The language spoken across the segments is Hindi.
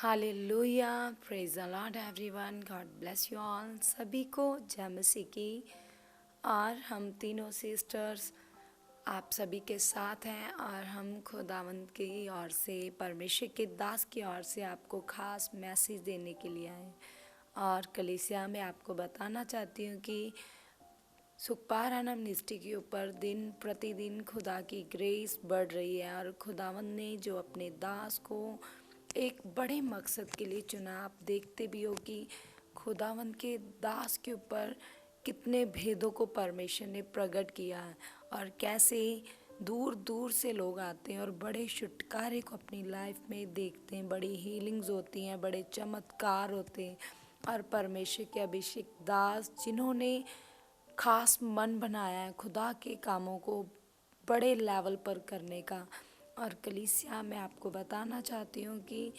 Hallelujah, praise the Lord everyone, God bless you all. सभी को जय मसीह की। और हम तीनों सिस्टर्स आप सभी के साथ हैं और हम खुदावंद की ओर से, परमेश्वर के दास की ओर से आपको खास मैसेज देने के लिए आए। और कलीसिया में आपको बताना चाहती हूँ कि सुखपारानम निष्ठि के ऊपर दिन प्रतिदिन खुदा की ग्रेस बढ़ रही है और खुदावंद ने जो अपने दास को एक बड़े मकसद के लिए चुना। आप देखते भी हो कि खुदावंद के दास के ऊपर कितने भेदों को परमेश्वर ने प्रकट किया है और कैसे दूर दूर से लोग आते हैं और बड़े छुटकारे को अपनी लाइफ में देखते हैं, बड़ी हीलिंग्स होती हैं, बड़े चमत्कार होते हैं। और परमेश्वर के अभिषेक दास जिन्होंने खास मन बनाया है खुदा के कामों को बड़े लेवल पर करने का। और कलीसिया मैं आपको बताना चाहती हूँ कि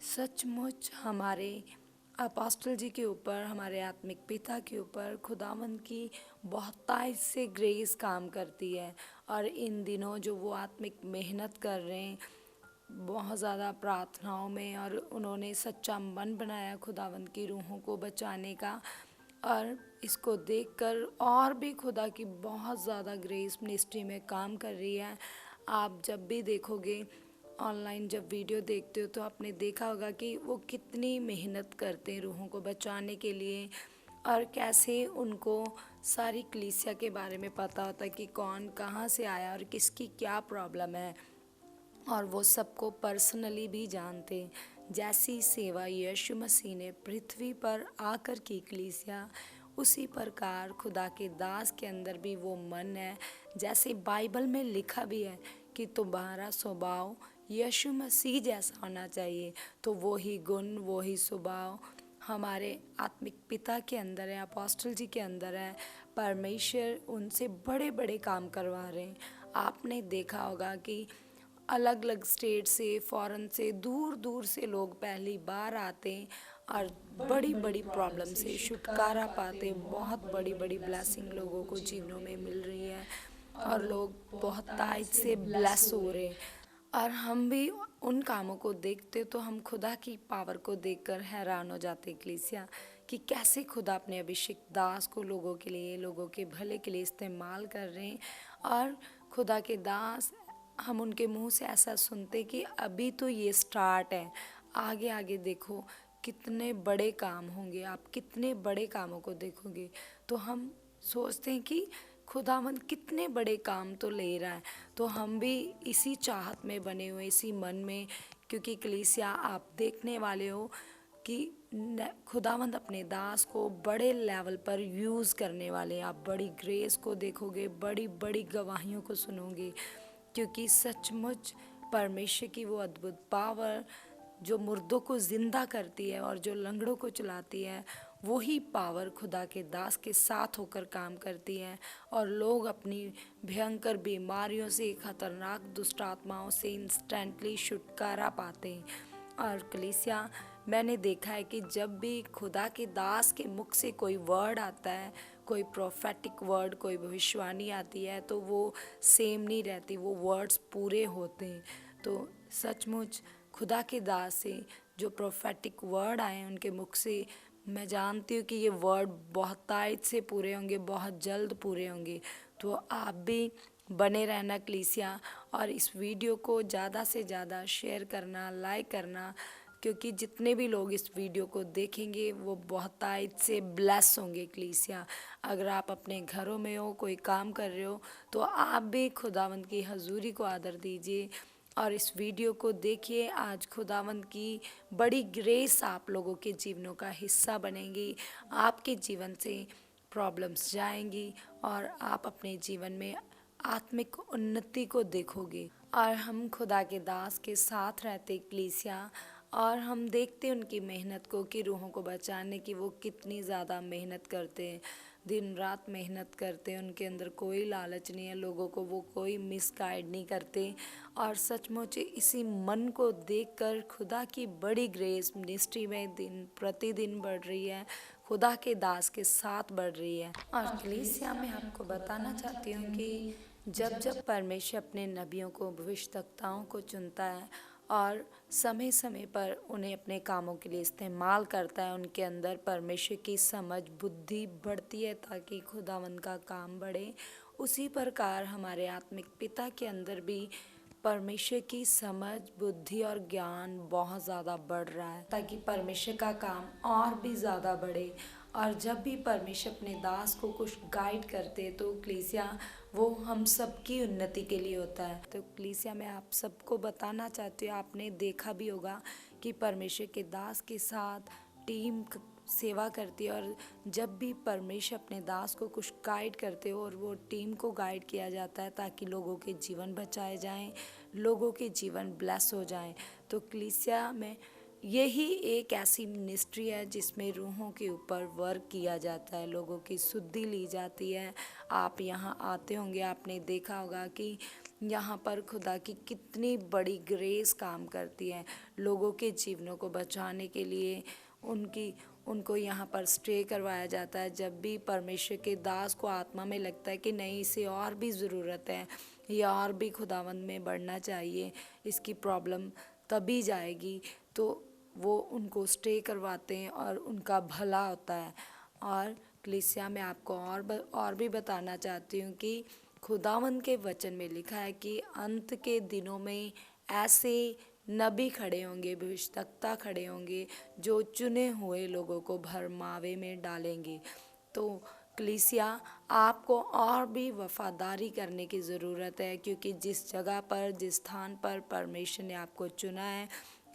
सचमुच हमारे अपोस्टल जी के ऊपर, हमारे आत्मिक पिता के ऊपर खुदावंद की बहुतायत से ग्रेस काम करती है। और इन दिनों जो वो आत्मिक मेहनत कर रहे हैं बहुत ज़्यादा प्रार्थनाओं में, और उन्होंने सच्चा मन बनाया खुदावंद की रूहों को बचाने का। और इसको देखकर और भी खुदा की बहुत ज़्यादा ग्रेस मिनिस्ट्री में काम कर रही है। आप जब भी देखोगे ऑनलाइन, जब वीडियो देखते हो तो आपने देखा होगा कि वो कितनी मेहनत करते हैं रूहों को बचाने के लिए, और कैसे उनको सारी कलीसिया के बारे में पता होता है कि कौन कहाँ से आया और किसकी क्या प्रॉब्लम है, और वो सबको पर्सनली भी जानते हैं। जैसी सेवा यीशु मसीह ने पृथ्वी पर आकर की कलीसिया, उसी प्रकार खुदा के दास के अंदर भी वो मन है। जैसे बाइबल में लिखा भी है कि तुम्हारा स्वभाव यीशु मसीह जैसा होना चाहिए, तो वो ही गुण, वो ही स्वभाव हमारे आत्मिक पिता के अंदर है, अपोस्टल जी के अंदर है। परमेश्वर उनसे बड़े बड़े काम करवा रहे हैं। आपने देखा होगा कि अलग अलग स्टेट से, फॉरेन से, दूर दूर से लोग पहली बार आते हैं और बड़ी बड़ी प्रॉब्लम से छुटकारा पाते हैं। बहुत बड़ी बड़ी ब्लेसिंग लोगों को जीवनों में मिल रही है और लोग बहुत तायत से ब्लेस हो रहे हैं। और हम भी उन कामों को देखते तो हम खुदा की पावर को देखकर हैरान हो जाते कलीसिया, कि कैसे खुदा अपने अभिषेक दास को लोगों के लिए, लोगों के भले के लिए इस्तेमाल कर रहे हैं। और खुदा के दास, हम उनके मुंह से ऐसा सुनते कि अभी तो ये स्टार्ट है, आगे आगे देखो कितने बड़े काम होंगे, आप कितने बड़े कामों को देखोगे। तो हम सोचते हैं कि खुदावंद कितने बड़े काम तो ले रहा है, तो हम भी इसी चाहत में बने हुए, इसी मन में। क्योंकि कलीसिया आप देखने वाले हो कि खुदावंद अपने दास को बड़े लेवल पर यूज़ करने वाले हैं। आप बड़ी ग्रेस को देखोगे, बड़ी बड़ी गवाहियों को सुनोगे, क्योंकि सचमुच परमेश्वर की वो अद्भुत पावर जो मुर्दों को ज़िंदा करती है और जो लंगड़ों को चलाती है, वही पावर खुदा के दास के साथ होकर काम करती है। और लोग अपनी भयंकर बीमारियों से, खतरनाक दुष्ट आत्माओं से इंस्टेंटली छुटकारा पाते हैं। और कलीसिया मैंने देखा है कि जब भी खुदा के दास के मुख से कोई वर्ड आता है, कोई प्रोफेटिक वर्ड, कोई भविष्यवाणी आती है, तो वो सेम नहीं रहती, वो वर्ड्स पूरे होते हैं। तो सचमुच खुदा के दास से जो प्रोफेटिक वर्ड आए हैं उनके मुख से, मैं जानती हूँ कि ये वर्ड बहुत तायत से पूरे होंगे, बहुत जल्द पूरे होंगे। तो आप भी बने रहना कलीसिया, और इस वीडियो को ज़्यादा से ज़्यादा शेयर करना, लाइक करना, क्योंकि जितने भी लोग इस वीडियो को देखेंगे वो बहुत तायत से ब्लेस होंगे कलीसिया। अगर आप अपने घरों में हो, कोई काम कर रहे हो, तो आप भी खुदावंद की हजूरी को आदर दीजिए और इस वीडियो को देखिए। आज खुदावंद की बड़ी ग्रेस आप लोगों के जीवनों का हिस्सा बनेगी। आपके जीवन से प्रॉब्लम्स जाएंगी और आप अपने जीवन में आत्मिक उन्नति को देखोगे। और हम खुदा के दास के साथ रहते कलीसिया, और हम देखते उनकी मेहनत को, कि रूहों को बचाने की वो कितनी ज़्यादा मेहनत करते हैं, दिन रात मेहनत करते हैं। उनके अंदर कोई लालच नहीं है, लोगों को वो कोई मिसगाइड नहीं करते। और सचमुच इसी मन को देखकर खुदा की बड़ी ग्रेस मिनिस्ट्री में दिन प्रतिदिन बढ़ रही है, खुदा के दास के साथ बढ़ रही है। और कलीसिया में आपको बताना चाहती हूँ कि जब जब परमेश्वर अपने नबियों को, भविष्यवक्ताओं को चुनता है और समय समय पर उन्हें अपने कामों के लिए इस्तेमाल करता है। उनके अंदर परमेश्वर की समझ बुद्धि बढ़ती है ताकि खुदावंद का काम बढ़े। उसी प्रकार हमारे आत्मिक पिता के अंदर भी परमेश्वर की समझ बुद्धि और ज्ञान बहुत ज़्यादा बढ़ रहा है ताकि परमेश्वर का काम और भी ज़्यादा बढ़े। और जब भी परमेश्वर अपने दास को कुछ गाइड करते तो कलीसिया वो हम सबकी उन्नति के लिए होता है। तो कलीसिया मैं आप सबको बताना चाहती हूँ, आपने देखा भी होगा कि परमेश्वर के दास के साथ टीम सेवा करती है। और जब भी परमेश्वर अपने दास को कुछ गाइड करते हो और वो टीम को गाइड किया जाता है ताकि लोगों के जीवन बचाए जाएं, लोगों के जीवन ब्लेस हो जाएं। तो कलीसिया में यही एक ऐसी मिनिस्ट्री है जिसमें रूहों के ऊपर वर्क किया जाता है, लोगों की शुद्धि ली जाती है। आप यहाँ आते होंगे, आपने देखा होगा कि यहाँ पर खुदा की कितनी बड़ी ग्रेस काम करती है लोगों के जीवनों को बचाने के लिए। उनको यहाँ पर स्टे करवाया जाता है। जब भी परमेश्वर के दास को आत्मा में लगता है कि नहीं, इसे और भी ज़रूरत है, ये और भी खुदावंद में बढ़ना चाहिए, इसकी प्रॉब्लम तभी जाएगी, तो वो उनको स्टे करवाते हैं और उनका भला होता है। और कलीसिया में आपको और भी बताना चाहती हूँ कि खुदावंद के वचन में लिखा है कि अंत के दिनों में ऐसे नबी खड़े होंगे, भविष्यवक्ता खड़े होंगे जो चुने हुए लोगों को भरमावे में डालेंगे। तो कलीसिया आपको और भी वफादारी करने की ज़रूरत है, क्योंकि जिस जगह पर जिस स्थान पर परमेश्वर ने आपको चुना है,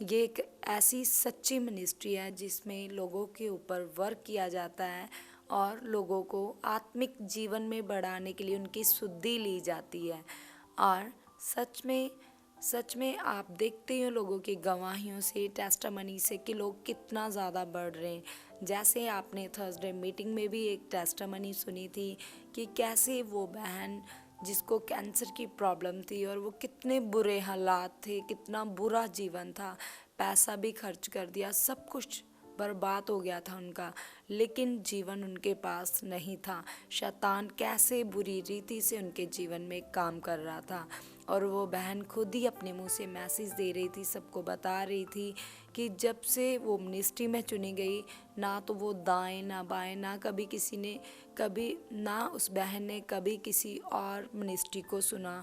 ये एक ऐसी सच्ची मिनिस्ट्री है जिसमें लोगों के ऊपर वर्क किया जाता है और लोगों को आत्मिक जीवन में बढ़ाने के लिए उनकी शुद्धि ली जाती है। और सच में आप देखते हो लोगों की गवाहियों से, टेस्टामनी से कि लोग कितना ज़्यादा बढ़ रहे हैं। जैसे आपने थर्सडे मीटिंग में भी एक टेस्टामनी सुनी थी कि कैसे वो बहन जिसको कैंसर की प्रॉब्लम थी और वो कितने बुरे हालात थे, कितना बुरा जीवन था, पैसा भी खर्च कर दिया, सब कुछ बर्बाद हो गया था उनका, लेकिन जीवन उनके पास नहीं था। शैतान कैसे बुरी रीति से उनके जीवन में काम कर रहा था। और वो बहन खुद ही अपने मुंह से मैसेज दे रही थी, सबको बता रही थी कि जब से वो मिनिस्ट्री में चुनी गई, ना तो वो दाएं ना बाएं, ना कभी किसी ने कभी ना उस बहन ने कभी किसी और मिनिस्ट्री को सुना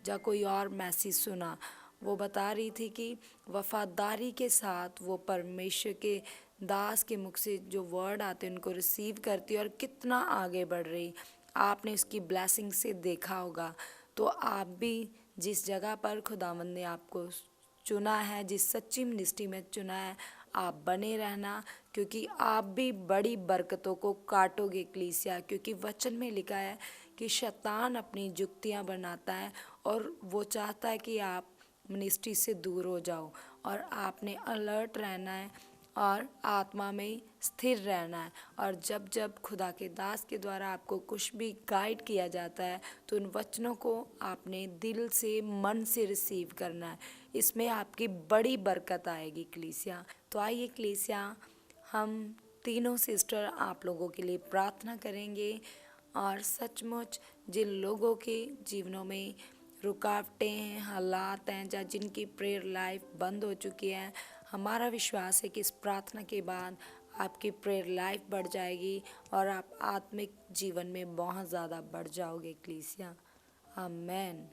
या कोई और मैसेज सुना। वो बता रही थी कि वफादारी के साथ वो परमेश्वर के दास के मुख से जो वर्ड आते उनको रिसीव करती और कितना आगे बढ़ रही। आपने उसकी ब्लेसिंग से देखा होगा। तो आप भी जिस जगह पर खुदावंद ने आपको चुना है, जिस सच्ची मिनिस्ट्री में चुना है, आप बने रहना, क्योंकि आप भी बड़ी बरकतों को काटोगे कलीसिया। क्योंकि वचन में लिखा है कि शैतान अपनी जुक्तियां बनाता है और वो चाहता है कि आप मिनिस्ट्री से दूर हो जाओ, और आपने अलर्ट रहना है और आत्मा में स्थिर रहना है। और जब जब खुदा के दास के द्वारा आपको कुछ भी गाइड किया जाता है तो उन वचनों को आपने दिल से मन से रिसीव करना है। इसमें आपकी बड़ी बरकत आएगी कलीसिया। तो आइए कलीसिया, हम तीनों सिस्टर आप लोगों के लिए प्रार्थना करेंगे। और सचमुच जिन लोगों के जीवनों में रुकावटें हैं, हालात हैं, या जिनकी प्रेयर लाइफ बंद हो चुकी है, हमारा विश्वास है कि इस प्रार्थना के बाद आपकी प्रेयर लाइफ बढ़ जाएगी और आप आत्मिक जीवन में बहुत ज़्यादा बढ़ जाओगे कलीसिया। आमेन।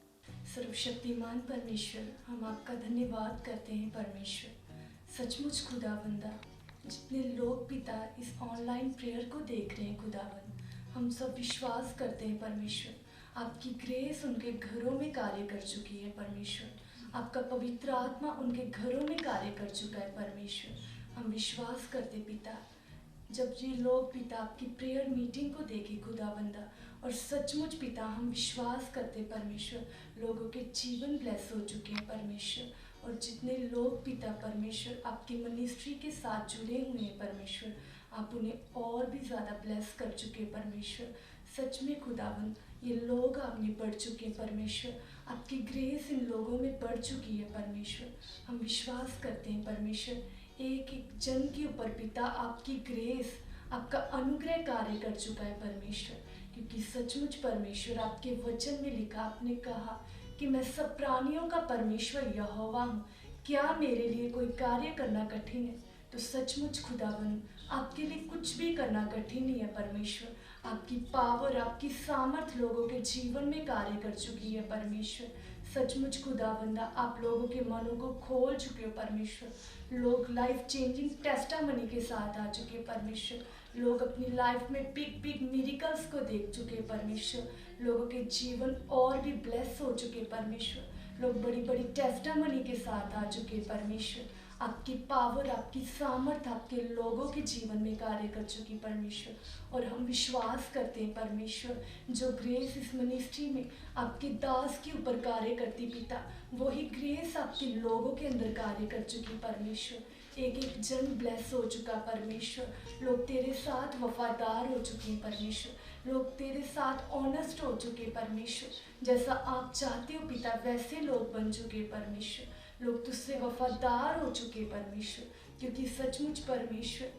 सर्वशक्तिमान परमेश्वर, हम आपका धन्यवाद करते हैं परमेश्वर। सचमुच खुदावंदा, जितने लोग पिता इस ऑनलाइन प्रेयर को देख रहे हैं खुदावंद, हम सब विश्वास करते हैं परमेश्वर, आपकी ग्रेस उनके घरों में कार्य कर चुकी है परमेश्वर। आपका पवित्र आत्मा उनके घरों में कार्य कर चुका है परमेश्वर। हम विश्वास करते पिता, जब ये लोग पिता आपकी प्रेयर मीटिंग को देखे खुदावंदा, और सचमुच पिता हम विश्वास करते परमेश्वर, लोगों के जीवन ब्लेस हो चुके हैं परमेश्वर। और जितने लोग पिता परमेश्वर आपकी मिनिस्ट्री के साथ जुड़े हुए हैं परमेश्वर, आप उन्हें और भी ज़्यादा ब्लेस कर चुके हैं परमेश्वर। सच में खुदावंद, ये लोग आपने बढ़ चुके हैं परमेश्वर, आपकी ग्रेस इन लोगों में बढ़ चुकी है परमेश्वर। हम विश्वास करते हैं परमेश्वर, एक एक जन के ऊपर पिता आपकी ग्रेस, आपका अनुग्रह कार्य कर चुका है परमेश्वर। क्योंकि सचमुच परमेश्वर, आपके वचन में लिखा, आपने कहा कि मैं सब प्राणियों का परमेश्वर यहोवा हूँ, क्या मेरे लिए कोई कार्य करना कठिन है? तो सचमुच खुदावन, आपके लिए कुछ भी करना कठिन नहीं है परमेश्वर। आपकी पावर, आपकी सामर्थ लोगों के जीवन में कार्य कर चुकी है परमेश्वर। सचमुच खुदावंदा, आप लोगों के मनों को खोल चुके हो परमेश्वर। लोग लाइफ चेंजिंग टेस्टामनी के साथ आ चुके हैं परमेश्वर। लोग अपनी लाइफ में बिग बिग मिरेकल्स को देख चुके हैं परमेश्वर। लोगों के जीवन और भी ब्लेस हो चुके हैं परमेश्वर। लोग बड़ी बड़ी टेस्टामनी के साथ आ चुके हैं परमेश्वर। आपकी पावर, आपकी सामर्थ आपके लोगों के जीवन में कार्य कर चुकी परमेश्वर। और हम विश्वास करते हैं परमेश्वर, जो ग्रेस इस मिनिस्ट्री में आपके दास के ऊपर कार्य करती पिता, वही ग्रेस आपके लोगों के अंदर कार्य कर चुकी परमेश्वर। एक एक जन ब्लेस हो चुका परमेश्वर। लोग तेरे साथ वफादार हो चुके हैं परमेश्वर। लोग तेरे साथ ऑनेस्ट हो चुके हैं परमेश्वर। जैसा आप चाहते हो पिता, वैसे लोग बन चुके हैं परमेश्वर। लोग तुझसे वफादार हो चुके हैं परमेश्वर, क्योंकि सचमुच परमेश्वर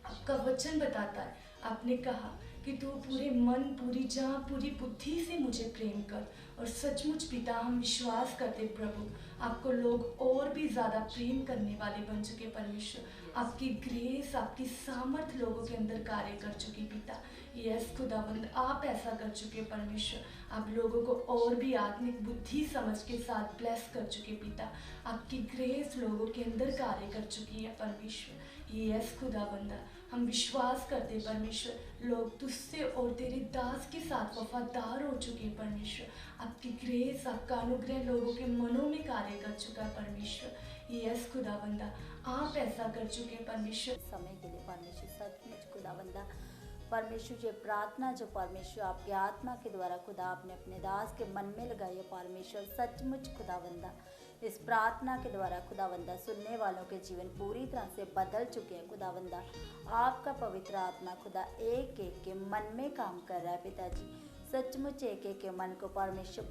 आपका वचन बताता है, आपने कहा कि तू पूरे मन, पूरी जान, पूरी बुद्धि से मुझे प्रेम कर। और सचमुच पिता, हम विश्वास करते प्रभु, आपको लोग और भी ज़्यादा प्रेम करने वाले बन चुके परमेश्वर। आपकी ग्रेस, आपकी सामर्थ लोगों के अंदर कार्य कर चुकी पिता। यस खुदावंद, आप ऐसा कर चुके परमेश्वर। आप लोगों को और भी आत्मिक बुद्धि समझ के साथ ब्लेस कर चुके पिता। आपकी ग्रेस लोगों के अंदर कार्य कर चुकी है परमेश्वर। यस खुदावंदा, हम विश्वास करते परमेश्वर, लोग तुझसे और तेरे दास के साथ वफादार हो चुके हैं परमेश्वर। आपकी ग्रेस, आपका अनुग्रह लोगों के मनों में कार्य कर चुका है परमेश्वर। यस खुदावंदा, आप ऐसा कर चुके हैं परमेश्वर। समय के लिए परमेश्वर सचमुच खुदावंदा, परमेश्वर ये प्रार्थना जो परमेश्वर आपके आत्मा के द्वारा खुदा आपने अपने दास के मन में लगाई है परमेश्वर, सचमुच खुदावंदा इस प्रार्थना के द्वारा खुदावंदा सुनने वालों के जीवन पूरी तरह से बदल चुके हैं खुदावंदा। आपका पवित्र आत्मा खुदा एक एक के मन में काम कर रहा है पिताजी। सचमुच एक एक के मन को परमेश्वर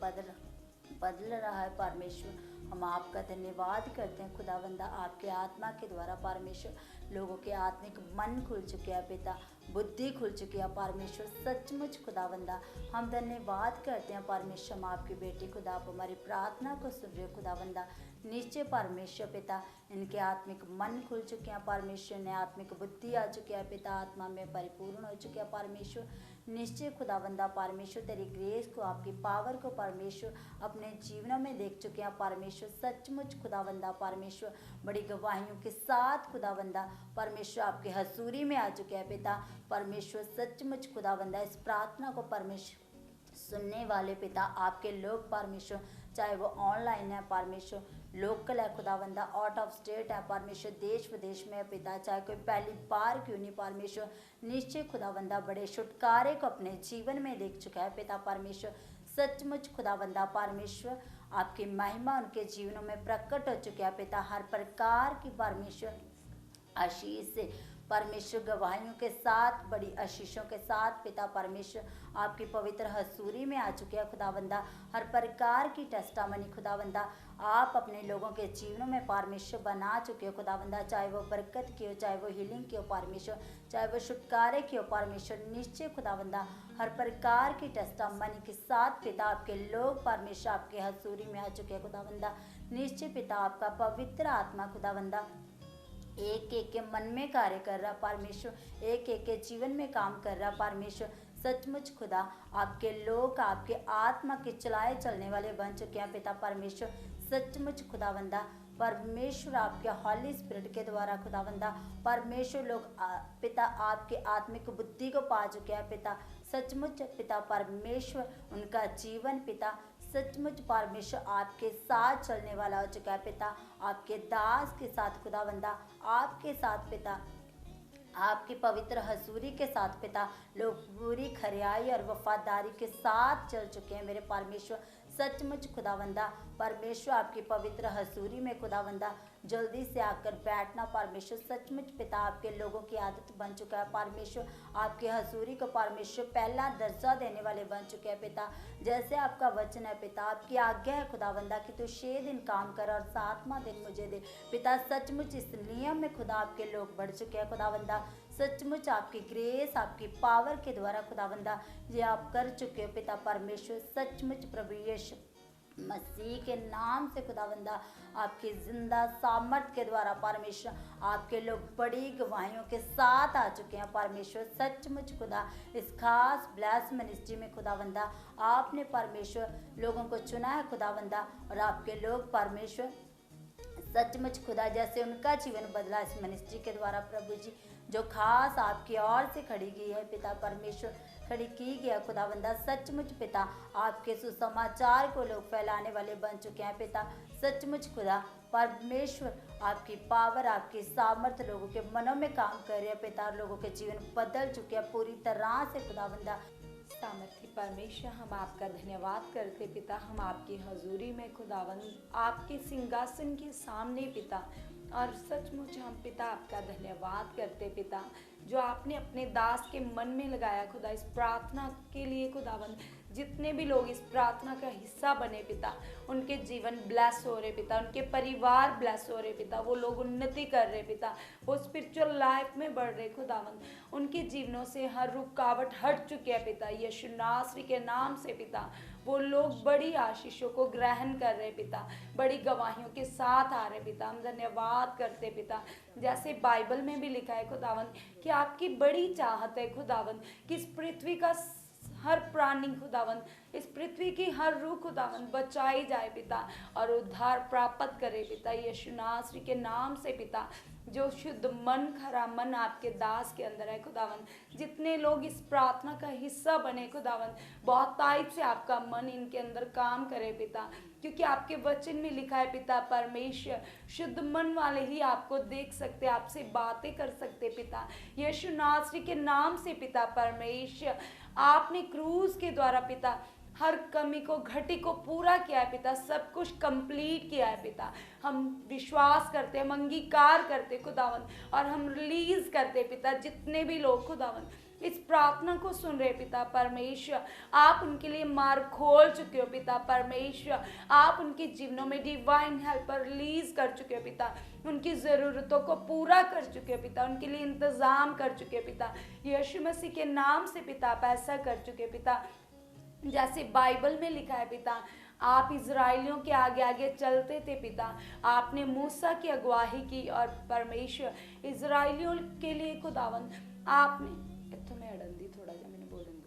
बदल रहा है परमेश्वर। हम आपका धन्यवाद करते हैं खुदावंदा, आपके आत्मा के द्वारा परमेश्वर लोगों के आत्मिक मन खुल चुके हैं पिता, बुद्धि खुल चुकी है परमेश्वर। सचमुच खुदावंदा हम धन्यवाद करते हैं परमेश्वर। हम आपकी बेटी खुदा, आप हमारी प्रार्थना को सुन रहे हो खुदावंदा। नीचे परमेश्वर पिता, इनके आत्मिक मन खुल चुके हैं परमेश्वर, ने आत्मिक बुद्धि आ चुकी है पिता, आत्मा में परिपूर्ण हो चुके हैं परमेश्वर। निश्चय खुदावंदा परमेश्वर तेरी ग्रेस को, आपकी पावर को परमेश्वर अपने जीवनों में देख चुके हैं परमेश्वर। सचमुच खुदावंदा परमेश्वर बड़ी गवाहियों के साथ खुदावंदा परमेश्वर आपके हसूरी में आ चुके हैं पिता परमेश्वर। सचमुच खुदावंदा इस प्रार्थना को परमेश्वर सुनने वाले पिता आपके लोग परमेश्वर, चाहे वो ऑनलाइन है परमेश्वर, लोकल है खुदावंदा, आउट ऑफ स्टेट है परमेश्वर, देश विदेश में है पिता, चाहे कोई पहली बार क्यों नहीं परमेश्वर, निश्चय खुदावंदा बड़े छुटकारे को अपने जीवन में देख चुका है पिता परमेश्वर। सचमुच खुदावंदा परमेश्वर आपकी महिमा उनके जीवनों में प्रकट हो चुकी है पिता, हर प्रकार की परमेश्वर आशीष से परमेश्वर गवाहियों के साथ, बड़ी आशीषों के साथ पिता परमेश्वर आपकी पवित्र हसूरी में आ चुके हैं खुदावंदा। हर प्रकार की टेस्टामनी खुदावंदा आप अपने लोगों के जीवनों में परमेश्वर बना चुके हो खुदावंदा, चाहे वो बरकत की हो, चाहे वो हीलिंग की हो परमेश्वर, चाहे वो छुटकारे की हो परमेश्वर। निश्चय खुदावंदा हर प्रकार की टेस्टामनी के साथ पिता आपके लोग परमेश्वर आपके हसूरी में आ चुके हैं खुदावंदा। निश्चय पिता आपका पवित्र आत्मा खुदावंदा एक एक के मन में कार्य कर रहा परमेश्वर, एक एक के जीवन में काम कर रहा परमेश्वर। सचमुच खुदा आपके लोग आपके आत्मा के चलाए चलने वाले बन चुके हैं पिता परमेश्वर। सचमुच खुदावंदा परमेश्वर आपके हॉली स्पिरिट के द्वारा खुदावंदा परमेश्वर लोग पिता आपके आत्मिक बुद्धि को पा चुके हैं पिता। सचमुच पिता परमेश्वर उनका जीवन पिता सचमुच परमेश्वर आपके साथ चलने वाला हो चुका है पिता, आपके दास के साथ खुदावंदा, आपके साथ पिता, आपकी पवित्र हसूरी के साथ पिता लोग पूरी खरियाई और वफादारी के साथ चल चुके हैं मेरे परमेश्वर। सचमुच खुदावंदा परमेश्वर आपकी पवित्र हसूरी में खुदावंदा जल्दी से आकर बैठना परमेश्वर। सचमुच पिता आपके लोगों की आदत बन चुका है परमेश्वर, आपके हसूरी को परमेश्वर पहला दर्जा देने वाले बन चुके हैं पिता। जैसे आपका वचन है पिता, आपकी आज्ञा है खुदावंदा कि तू 6 दिन काम कर और 7वां दिन मुझे दे पिता। सचमुच इस नियम में खुदा आपके लोग बढ़ चुके हैं खुदावंदा। सचमुच आपकी ग्रेस, आपकी पावर के द्वारा खुदावंदा ये आप कर चुके हो पिता परमेश्वर। सचमुच प्रभु यीशु मसीह के नाम से खुदावंदा आपकी जिंदा सामर्थ के द्वारा परमेश्वर आपके लोग बड़ी गवाहियों के साथ आ चुके हैं परमेश्वर। सचमुच खुदा इस खास ब्लेस मिनिस्ट्री में खुदावंदा आपने परमेश्वर लोगों को चुना है खुदावंदा, और आपके लोग परमेश्वर सचमुच खुदा जैसे उनका जीवन बदला इस मिनिस्ट्री के द्वारा प्रभु जी, जो खास आपकी ओर से खड़ी की है पिता परमेश्वर, खड़ी की गया खुदावंदा। सचमुच पिता आपके सुसमाचार को लोग फैलाने वाले बन चुके हैं पिता। सचमुच खुदा परमेश्वर आपकी पावर, आपकी सामर्थ्य लोगों के मनों में काम कर रही है पिता, और लोगों के जीवन बदल चुके हैं पूरी तरह से खुदावंदा। सामर्थी परमेश्वर, हम आपका धन्यवाद करते पिता। हम आपकी हजूरी में खुदावंद आपके सिंहासन के सामने पिता, और सचमुच हम पिता आपका धन्यवाद करते पिता, जो आपने अपने दास के मन में लगाया खुदा इस प्रार्थना के लिए खुदावंद। जितने भी लोग इस प्रार्थना का हिस्सा बने पिता, उनके जीवन ब्लेस हो रहे पिता, उनके परिवार ब्लेस हो रहे पिता, वो लोग उन्नति कर रहे पिता, वो स्पिरिचुअल लाइफ में बढ़ रहे खुदावंद। उनके जीवनों से हर रुकावट हट चुकी है पिता, यीशु नासरी के नाम से पिता। वो लोग बड़ी आशीषों को ग्रहण कर रहे पिता, बड़ी गवाहियों के साथ आ रहे पिता। हम धन्यवाद करते पिता, जैसे बाइबल में भी लिखा है खुदावंद कि आपकी बड़ी चाहत है खुदावंद कि इस पृथ्वी का हर प्राणी खुदावंद, इस पृथ्वी की हर रूह खुदावंद बचाई जाए पिता, और उद्धार प्राप्त करे पिता, यीशु नासरी के नाम से पिता। जो शुद्ध मन, खरा मन आपके दास के अंदर है खुदावंद। जितने लोग इस प्रार्थना का हिस्सा बने खुदावंद, बहुत ताइब से आपका मन इनके अंदर काम करे पिता, क्योंकि आपके वचन में लिखा है पिता परमेश्वर, शुद्ध मन वाले ही आपको देख सकते, आपसे बातें कर सकते पिता, यीशु नासरी के नाम से पिता परमेश्वर। आपने क्रूज के द्वारा पिता हर कमी को, घटी को पूरा किया है पिता, सब कुछ कंप्लीट किया है पिता। हम विश्वास करते हैं, हम अंगीकार करते खुदावंद, और हम रिलीज करते पिता। जितने भी लोग खुदावंद इस प्रार्थना को सुन रहे पिता परमेश्वर, आप उनके लिए मार्ग खोल चुके हो पिता परमेश्वर। आप उनके जीवनों में डिवाइन हेल्पर रिलीज कर चुके हो पिता, उनकी ज़रूरतों को पूरा कर चुके हो पिता, उनके लिए इंतज़ाम कर चुके हो पिता, यीशु मसीह के नाम से पिता आप ऐसा कर चुके हो पिता। जैसे बाइबल में लिखा है पिता, आप इज़राइलियों के आगे आगे चलते थे पिता, आपने मूसा की अगुवाही की, और परमेश्वर इज़राइलियों के लिए खुदावंद आपने तो मैं अड़ंदी थोड़ा जा मैंने बोलूँगी।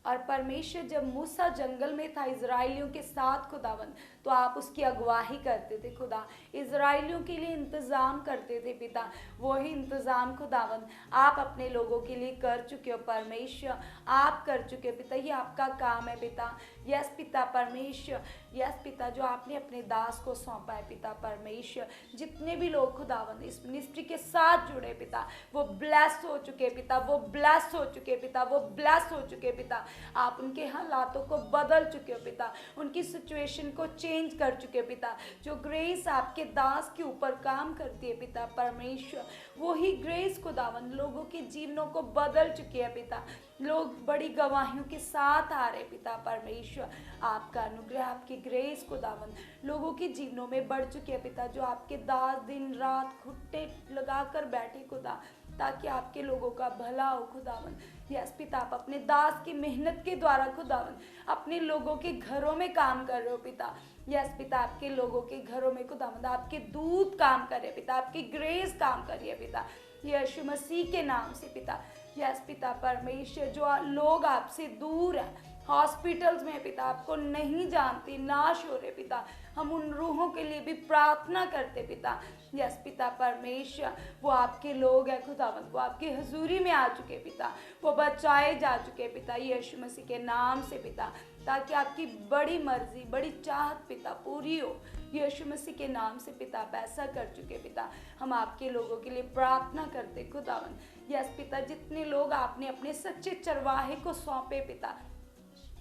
और परमेश्वर जब मूसा जंगल में था इज़राइलियों के साथ खुदावंद, तो आप उसकी अगुवाही करते थे खुदा, इज़राइलियों के लिए इंतज़ाम करते थे पिता। वही इंतज़ाम खुदावंद आप अपने लोगों के लिए कर चुके हो परमेश्वर, आप कर चुके हो पिता, ये आपका काम है पिता। यस पिता परमेश्वर, यस पिता, जो आपने अपने दास को सौंपा है पिता परमेश्वर। जितने भी लोग खुदावंद इस मिनिस्ट्री के साथ जुड़े पिता, वो ब्लेस हो चुके पिता, वो ब्लेस हो चुके पिता, वो ब्लेस हो चुके पिता। आप उनके हालातों को बदल चुके हो पिता, उनकी सिचुएशन को चेंज कर चुके पिता। जो ग्रेस आपके दास के ऊपर काम करती है पिता परमेश्वर, वही ग्रेस खुदावंद लोगों के जीवनों को बदल चुकी है पिता। लोग बड़ी गवाहियों के साथ आ रहे पिता परमेश्वर। आपका अनुग्रह, आपकी ग्रेस खुदावंद लोगों के जीवनों में बढ़ चुकी है पिता। जो आपके दास दिन रात घुट्टे लगाकर बैठे खुदा, ताकि आपके लोगों का भला हो खुदावंद। यस पिता, आप अपने दास की मेहनत के द्वारा खुदावंद अपने लोगों के घरों में काम कर रहे हो पिता। यस पिता, आपके लोगों के घरों में खुदावंद आपके दूत काम कर रहे पिता, आपकी ग्रेस काम कर रही है पिता, यीशु मसीह के नाम से पिता। यस पिता परमेश्वर, जो लोग आपसे दूर हैं, हॉस्पिटल्स में पिता, आपको नहीं जानती, नाश हो रहे पिता, हम उन रूहों के लिए भी प्रार्थना करते पिता। यस पिता परमेश्वर, वो आपके लोग हैं खुदावंद, वो आपकी हजूरी में आ चुके पिता, वो बचाए जा चुके पिता, यीशु मसीह के नाम से पिता, ताकि आपकी बड़ी मर्जी, बड़ी चाहत पिता पूरी हो। यीशु मसीह के नाम से पिता आप ऐसा कर चुके पिता। हम आपके लोगों के लिए प्रार्थना करते खुदावंद। यस पिता, जितने लोग आपने अपने सच्चे चरवाहे को सौंपे पिता,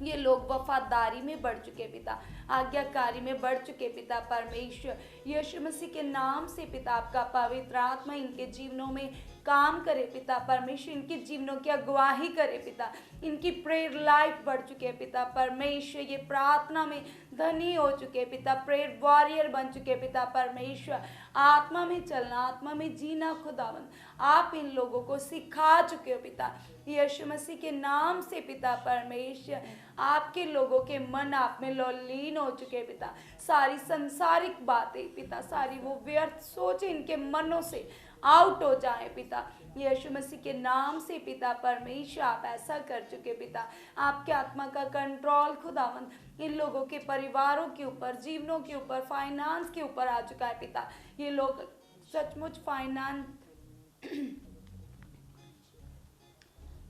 ये लोग वफादारी में बढ़ चुके पिता, आज्ञाकारी में बढ़ चुके पिता परमेश्वर। यीशु मसीह के नाम से पिता आपका पवित्र आत्मा इनके जीवनों में काम करे पिता परमेश्वर, इनके जीवनों की अगुवाही करे पिता, इनकी प्रेयर लाइफ बढ़ चुके हैं पिता परमेश्वर, ये प्रार्थना में धनी हो चुके हैं पिता, प्रेयर वॉरियर बन चुके हैं पिता परमेश्वर, आत्मा में चलना, आत्मा में जीना खुदावन आप इन लोगों को सिखा चुके हो पिता, यीशु मसीह के नाम से पिता परमेश्वर, आपके लोगों के मन आप में लीन हो चुके हैं पिता, सारी संसारिक बातें पिता, सारी वो व्यर्थ सोच इनके मनों से आउट हो जाए पिता, यीशु मसीह के नाम से पिता परमेश्वर आप ऐसा कर चुके पिता, आपके आत्मा का कंट्रोल खुदावन इन लोगों के परिवारों के ऊपर, जीवनों के ऊपर, फाइनेंस के ऊपर आ चुका है पिता, ये लोग सचमुच फाइनेंस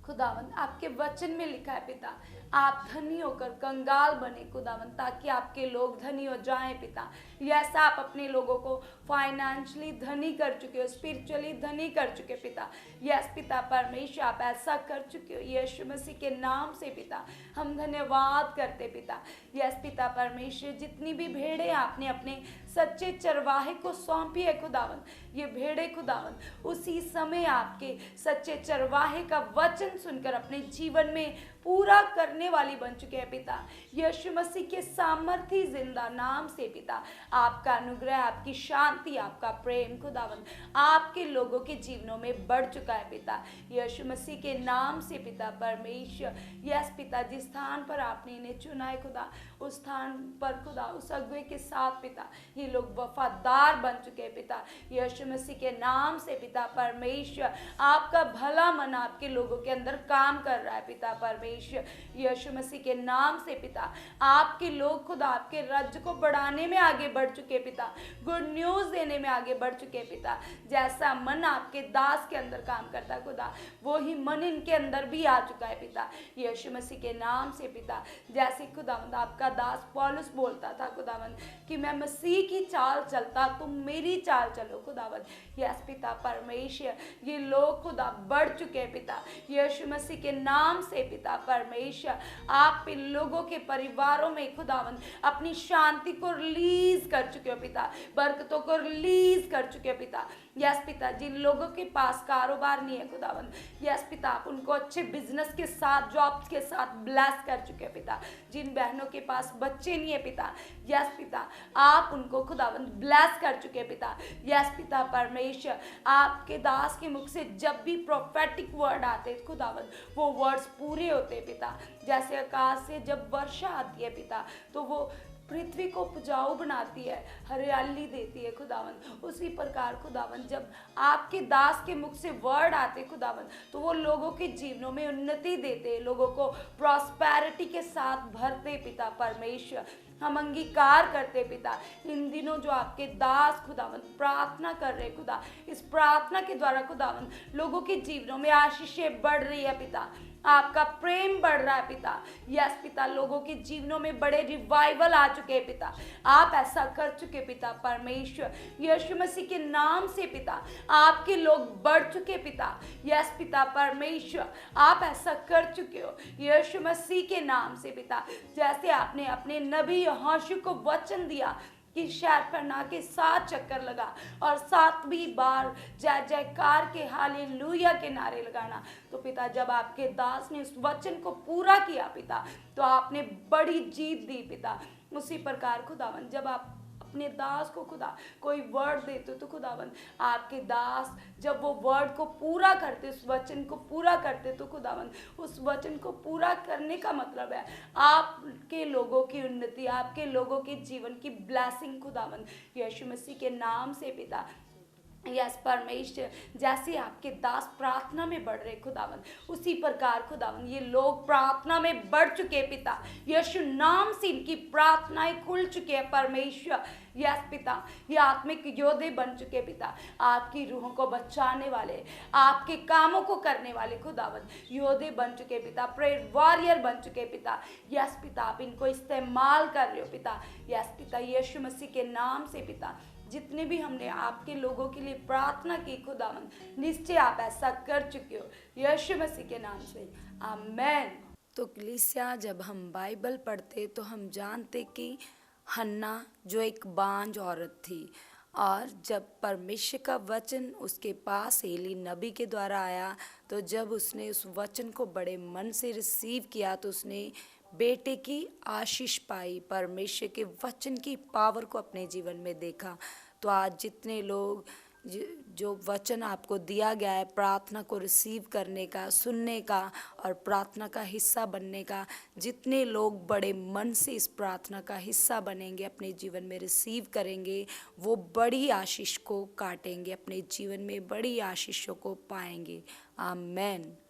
खुदावन आपके वचन में लिखा है पिता, आप धनी होकर कंगाल बने खुदावन, ताकि आपके लोग धनी हो जाएं पिता, ऐसा आप अपने लोगों को फाइनेंशियली धनी कर चुके हो, स्पिरिचुअली धनी कर चुके पिता, यस पिता परमेश्वर आप ऐसा कर चुके हो, यीशु मसीह के नाम से पिता हम धन्यवाद करते पिता, यस पिता परमेश्वर, जितनी भी भेड़ें आपने अपने सच्चे चरवाहे को सौंपी है खुदावन, ये भेड़े खुदावन उसी समय आपके सच्चे चरवाहे का वचन सुनकर अपने जीवन में पूरा करने वाली बन चुके हैं पिता, यीशु मसीह के सामर्थी जिंदा नाम से पिता आपका अनुग्रह, आपकी शांति, आपका प्रेम खुदावन आपके लोगों के जीवनों में बढ़ चुका है पिता, यीशु मसीह के नाम से पिता परमेश्वर, यस पिता जिस स्थान पर आपने इन्हें चुना है खुदा, उस स्थान पर खुदा उस अगुवे के साथ पिता ये लोग वफादार बन चुके हैं पिता, यीशु मसीह के नाम से पिता परमेश्वर, आपका भला मन आपके लोगों के अंदर काम कर रहा है पिता परमेश्वर, यीशु मसीह के नाम से पिता आपके लोग खुदा आपके राज्य को बढ़ाने में आगे बढ़ चुके पिता, गुड न्यूज देने में आगे बढ़ चुके पिता, जैसा मन आपके दास के अंदर काम करता है खुदा वो ही मन इनके अंदर भी आ चुका है पिता, यीशु मसीह के नाम से पिता, जैसे खुदावंद आपका दास पौलुस बोलता था खुदावंद कि मैं मसीह की चाल चलता तुम मेरी चाल चलो खुदावंद, यस पिता परमेश्वर, ये लोग खुदा बढ़ चुके हैं पिता, यीशु मसीह के नाम से पिता परमेश्वर, आप इन लोगों के परिवारों में खुदावंद अपनी शांति को रिलीज कर चुके हो पिता, बरकतों को रिलीज कर चुके हो पिता, यस पिता जिन लोगों के पास कारोबार नहीं है खुदावंद, यस पिता आप उनको अच्छे बिजनेस के साथ, जॉब्स के साथ ब्लेस कर चुके हैं पिता, जिन बहनों के पास बच्चे नहीं है पिता, यस पिता आप उनको खुदावंद ब्लेस कर चुके हैं पिता, यस पिता परमेश्वर, आपके दास के मुख से जब भी प्रोफेटिक वर्ड आते खुदावंद वो वर्ड्स पूरे होते हैं पिता, जैसे आकाश से जब वर्षा आती है पिता तो वो पृथ्वी को उपजाऊ बनाती है, हरियाली देती है खुदावन, उसी प्रकार खुदावन जब आपके दास के मुख से वर्ड आते खुदावन तो वो लोगों के जीवनों में उन्नति देते, लोगों को प्रॉस्पेरिटी के साथ भरते पिता परमेश्वर, हम अंगीकार करते पिता, इन दिनों जो आपके दास खुदावन प्रार्थना कर रहे खुदा, इस प्रार्थना के द्वारा खुदावन लोगों के जीवनों में आशीषें बढ़ रही है पिता, आपका प्रेम बढ़ रहा है पिता, यस पिता लोगों के जीवनों में बड़े रिवाइवल आ चुके हैं पिता, आप ऐसा कर चुके पिता परमेश्वर, यीशु मसीह के नाम से पिता आपके लोग बढ़ चुके पिता, यस पिता परमेश्वर आप ऐसा कर चुके हो यीशु मसीह के नाम से पिता, जैसे आपने अपने नबी यहोशू को वचन दिया कि शहर पर ना के 7 चक्कर लगा और 7वीं बार जय जयकार के हालेलुया के नारे लगाना, तो पिता जब आपके दास ने उस वचन को पूरा किया पिता तो आपने बड़ी जीत दी पिता, उसी प्रकार खुदावन जब आप अपने दास को खुदा कोई वर्ड देते तो खुदावन आपके दास जब वो वर्ड को पूरा करते, उस वचन को पूरा करते तो खुदावन उस वचन को पूरा करने का मतलब है आपके लोगों की उन्नति, आपके लोगों के जीवन की ब्लेसिंग खुदावन, यीशु मसीह के नाम से पिता, यस परमेश्वर, जैसे आपके दास प्रार्थना में बढ़ रहे खुदावन उसी प्रकार खुदावन ये लोग प्रार्थना में बढ़ चुके पिता, यीशु नाम से इनकी प्रार्थनाएं खुल चुके हैं परमेश्वर, यस पिता ये आत्मिक योद्धे बन चुके पिता, आपकी रूहों को बचाने वाले, आपके कामों को करने वाले खुदावन योद्धे बन चुके पिता, प्रेयर वॉरियर बन चुके पिता, यस पिता आप इनको इस्तेमाल कर रहे हो पिता, यस पिता यीशु मसीह के नाम से पिता, जितने भी हमने आपके लोगों के लिए प्रार्थना की खुदावन निश्चय आप ऐसा कर चुके हो यीशु मसीह के नाम से, आमेन। तो कलीसिया जब हम बाइबल पढ़ते तो हम जानते कि हन्ना जो एक बांझ औरत थी और जब परमेश्वर का वचन उसके पास एली नबी के द्वारा आया, तो जब उसने उस वचन को बड़े मन से रिसीव किया तो उसने बेटे की आशीष पाई, परमेश्वर के वचन की पावर को अपने जीवन में देखा। तो आज जितने लोग जो वचन आपको दिया गया है प्रार्थना को रिसीव करने का, सुनने का और प्रार्थना का हिस्सा बनने का, जितने लोग बड़े मन से इस प्रार्थना का हिस्सा बनेंगे, अपने जीवन में रिसीव करेंगे, वो बड़ी आशीष को काटेंगे, अपने जीवन में बड़ी आशीषों को पाएंगे। आमेन।